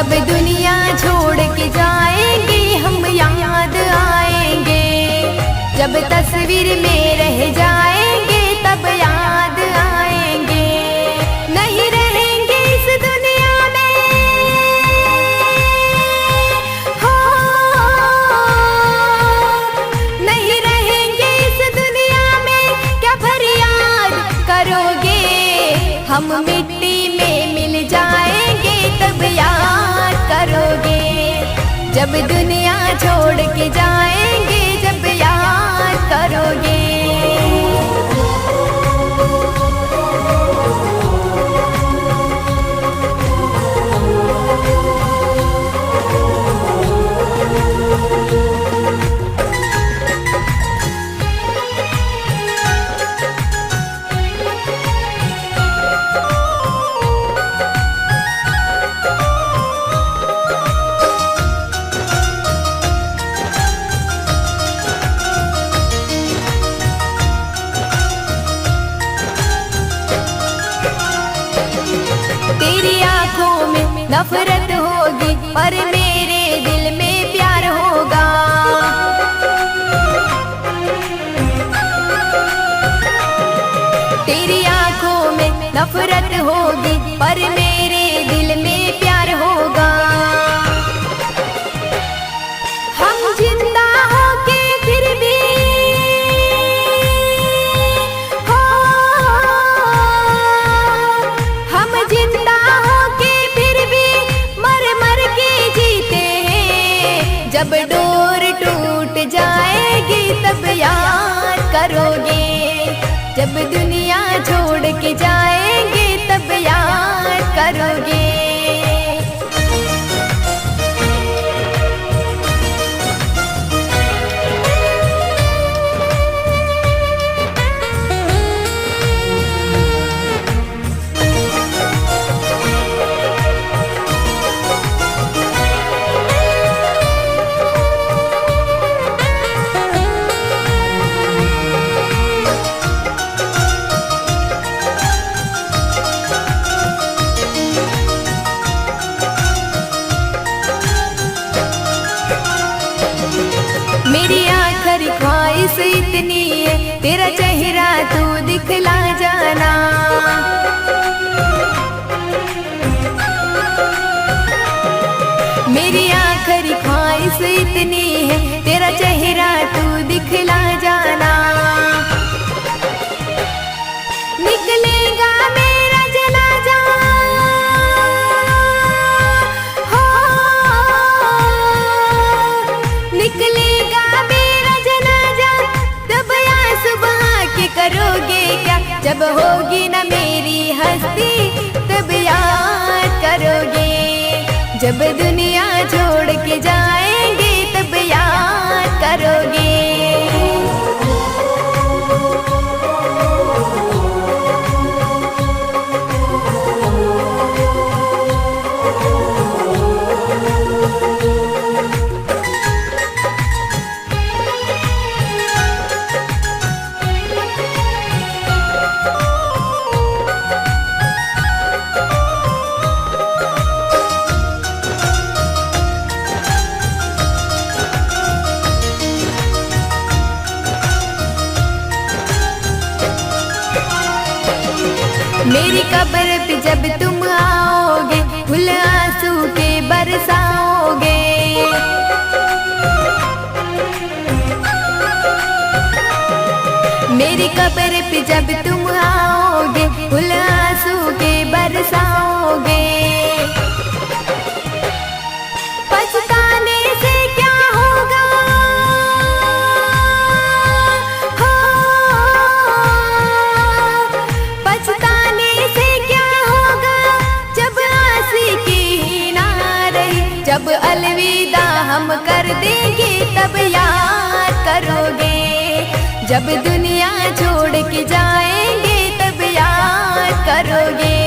जब दुनिया छोड़ के जाएंगे हम याद आएंगे, जब तस्वीर में रह जाएंगे तब याद आएंगे। नहीं रहेंगे इस दुनिया में, हो नहीं रहेंगे इस दुनिया में, क्या फरियाद करोगे? हम मिट्टी में मिल जाएंगे तब याद करोगे, जब दुनिया छोड़ के जाएंगे जब याद करोगे। तेरी आंखों में नफरत होगी पर मेरे दिल में प्यार होगा। तेरी आंखों में नफरत होगी पर मेरे दिल में प्यार होगा। हम जिंदा होके फिर भी हो, हम जिंदा होके फिर भी मर मर के जीते हैं। जब डोर टूट जाएगी तब याद करोगे, जब दुनिया छोड़ के जाएंगे तब याद करोगे। मेरी आखिरी ख्वाहिश इतनी है, तेरा चेहरा तू दिखला जाना। मेरी आखिरी ख्वाहिश इतनी है, तेरा चेहरा तू दिखला जाना। निकलेगा मेरा जनाजा, हो निकलेगा मेरा जनाजा, तब आंसू बहा के करोगे क्या? जब होगी ना मेरी हस्ती तब याद करोगे, जब दुनिया छोड़ के जाएंगे तब याद करोगे। मेरी कब्र पे जब तुम आओगे फूल आंसू के बरसाओगे। मेरी कब्र पे जब तुम आओगे फूल आंसू के बरसाओगे। पछताने से क्या होगा, हो पछताने से क्या होगा, जब आशिकी ही ना रही, जब अलविदा हम कर देंगे तब याद करोगे, जब दुनिया छोड़ के जाएंगे तब याद करोगे,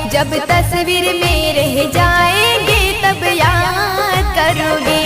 जब तस्वीर में रह जाएंगे तब याद करोगे।